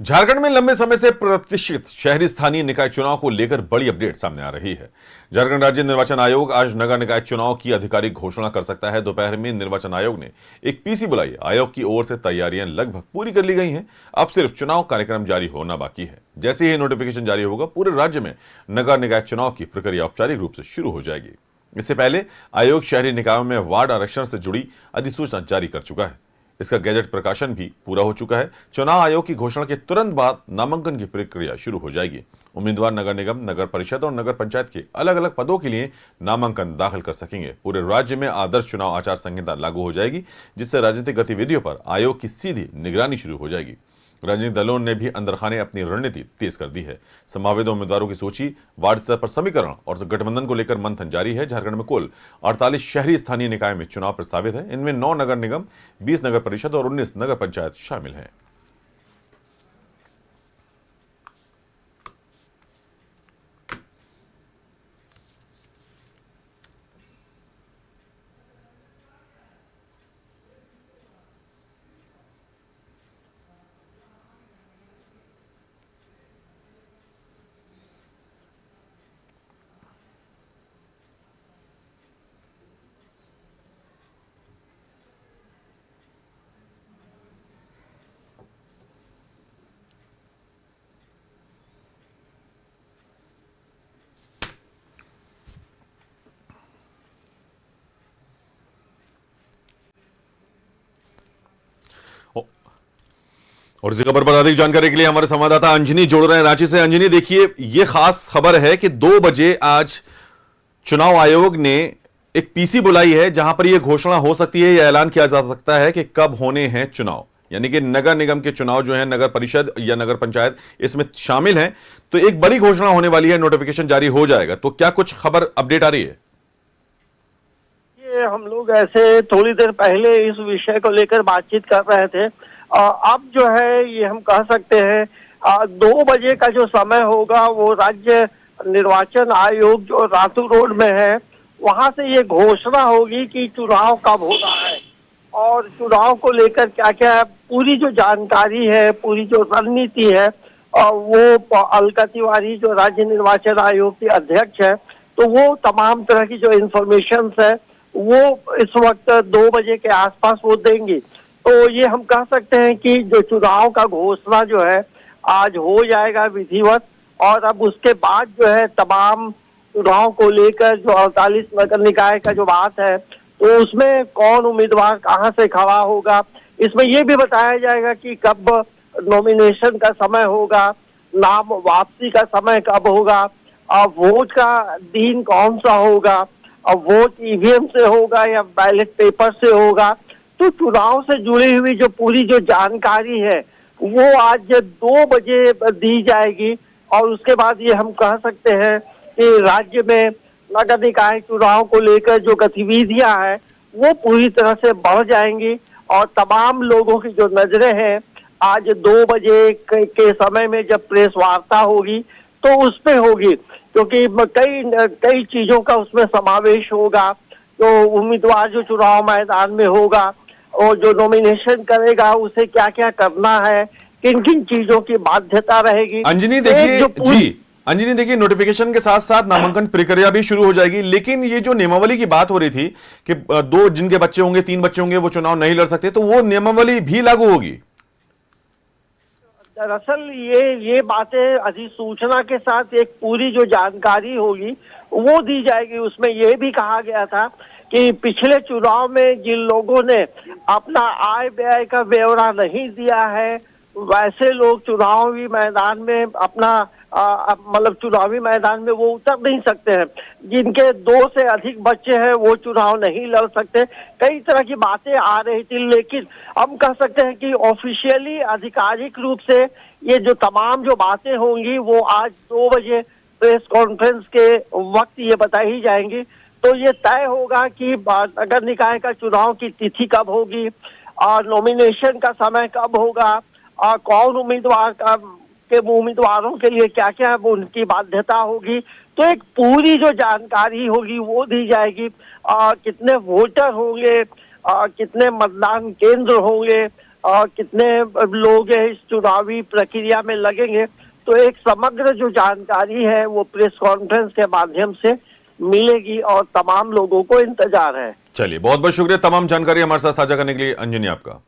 झारखंड में लंबे समय से प्रतीक्षित शहरी स्थानीय निकाय चुनाव को लेकर बड़ी अपडेट सामने आ रही है। झारखंड राज्य निर्वाचन आयोग आज नगर निकाय चुनाव की आधिकारिक घोषणा कर सकता है। दोपहर में निर्वाचन आयोग ने एक पीसी बुलाई। आयोग की ओर से तैयारियां लगभग पूरी कर ली गई हैं। अब सिर्फ चुनाव कार्यक्रम जारी होना बाकी है। जैसे ही नोटिफिकेशन जारी होगा, पूरे राज्य में नगर निकाय चुनाव की प्रक्रिया औपचारिक रूप से शुरू हो जाएगी। इससे पहले आयोग शहरी निकायों में वार्ड आरक्षण से जुड़ी अधिसूचना जारी कर चुका है। इसका गैजेट प्रकाशन भी पूरा हो चुका है। चुनाव आयोग की घोषणा के तुरंत बाद नामांकन की प्रक्रिया शुरू हो जाएगी। उम्मीदवार नगर निगम, नगर परिषद और नगर पंचायत के अलग अलग पदों के लिए नामांकन दाखिल कर सकेंगे। पूरे राज्य में आदर्श चुनाव आचार संहिता लागू हो जाएगी, जिससे राजनीतिक गतिविधियों पर आयोग की सीधी निगरानी शुरू हो जाएगी। राजनीतिक दलों ने भी अंदरखाने अपनी रणनीति तेज कर दी है। संभावित उम्मीदवारों की सूची, वार्ड स्तर पर समीकरण और गठबंधन को लेकर मंथन जारी है। झारखंड में कुल 48 शहरी स्थानीय निकाय में चुनाव प्रस्तावित है। इनमें 9 नगर निगम, 20 नगर परिषद और 19 नगर पंचायत शामिल हैं। और इसी खबर पर अधिक जानकारी के लिए हमारे संवाददाता अंजनी जोड़ रहे हैं रांची से। अंजनी, देखिए, ये खास खबर है कि 2 बजे आज चुनाव आयोग ने एक पीसी बुलाई है, जहां पर यह घोषणा हो सकती है या ऐलान किया जा सकता है कि कब होने हैं चुनाव। यानी कि नगर निगम के चुनाव जो है, नगर परिषद या नगर पंचायत इसमें शामिल हैं। तो एक बड़ी घोषणा होने वाली है, नोटिफिकेशन जारी हो जाएगा। तो क्या कुछ खबर अपडेट आ रही है? ये हम लोग ऐसे थोड़ी देर पहले इस विषय को लेकर बातचीत कर रहे थे। अब जो है ये हम कह सकते हैं 2 बजे का जो समय होगा वो राज्य निर्वाचन आयोग जो रातू रोड में है वहां से ये घोषणा होगी कि चुनाव कब हो रहा है और चुनाव को लेकर क्या क्या पूरी जो जानकारी है, पूरी जो रणनीति है, वो अलका तिवारी जो राज्य निर्वाचन आयोग की अध्यक्ष है, तो वो तमाम तरह की जो इंफॉर्मेशन है वो इस वक्त 2 बजे के आसपास वो देंगी। तो ये हम कह सकते हैं कि जो चुनाव का घोषणा जो है आज हो जाएगा विधिवत, और अब उसके बाद जो है तमाम चुनाव को लेकर जो 48 नगर निकाय का जो बात है तो उसमें कौन उम्मीदवार कहाँ से खड़ा होगा, इसमें ये भी बताया जाएगा कि कब नॉमिनेशन का समय होगा, नाम वापसी का समय कब होगा, वोट का दिन कौन सा होगा, वोट ईवीएम से होगा या बैलेट पेपर से होगा। तो चुनाव से जुड़ी हुई जो पूरी जो जानकारी है वो आज 2 बजे दी जाएगी। और उसके बाद ये हम कह सकते हैं कि राज्य में नगर निकाय चुनाव को लेकर जो गतिविधियां हैं वो पूरी तरह से बढ़ जाएंगी और तमाम लोगों की जो नजरें हैं आज 2 बजे के समय में जब प्रेस वार्ता होगी तो उस पे होगी, क्योंकि कई चीजों का उसमें समावेश होगा। तो उम्मीदवार जो चुनाव मैदान में होगा और जो नॉमिनेशन करेगा उसे क्या क्या करना है, किन किन चीजों की बाध्यता रहेगी। अंजनी देखिए, नोटिफिकेशन के साथ साथ नामांकन प्रक्रिया भी शुरू हो जाएगी। लेकिन ये जो नियमावली की बात हो रही थी कि 2 जिनके बच्चे होंगे, 3 बच्चे होंगे, वो चुनाव नहीं लड़ सकते, तो वो नियमावली भी लागू होगी। दरअसल ये बातें अधिसूचना के साथ एक पूरी जो जानकारी होगी वो दी जाएगी। उसमें ये भी कहा गया था कि पिछले चुनाव में जिन लोगों ने अपना आय व्यय का ब्यौरा नहीं दिया है वैसे लोग चुनावी मैदान में अपना मतलब चुनावी मैदान में वो उतर नहीं सकते हैं। जिनके 2 से अधिक बच्चे हैं वो चुनाव नहीं लड़ सकते। कई तरह की बातें आ रही थी, लेकिन हम कह सकते हैं कि ऑफिशियली आधिकारिक रूप से ये जो तमाम जो बातें होंगी वो आज 2 बजे प्रेस कॉन्फ्रेंस के वक्त ये बताई जाएंगी। तो ये तय होगा कि नगर निकाय का चुनाव की तिथि कब होगी और नॉमिनेशन का समय कब होगा और कौन उम्मीदवारों के लिए क्या क्या उनकी बाध्यता होगी। तो एक पूरी जो जानकारी होगी वो दी जाएगी। कितने वोटर होंगे, कितने मतदान केंद्र होंगे, कितने लोग इस चुनावी प्रक्रिया में लगेंगे, तो एक समग्र जो जानकारी है वो प्रेस कॉन्फ्रेंस के माध्यम से मिलेगी और तमाम लोगों को इंतजार है। चलिए, बहुत बहुत शुक्रिया तमाम जानकारी हमारे साथ साझा करने के लिए अंजनी आपका।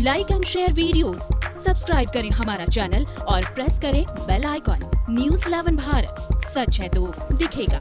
Like and share videos, subscribe करें हमारा चैनल और प्रेस करें बेल आइकॉन। न्यूज़ 11 भारत, सच है तो दिखेगा।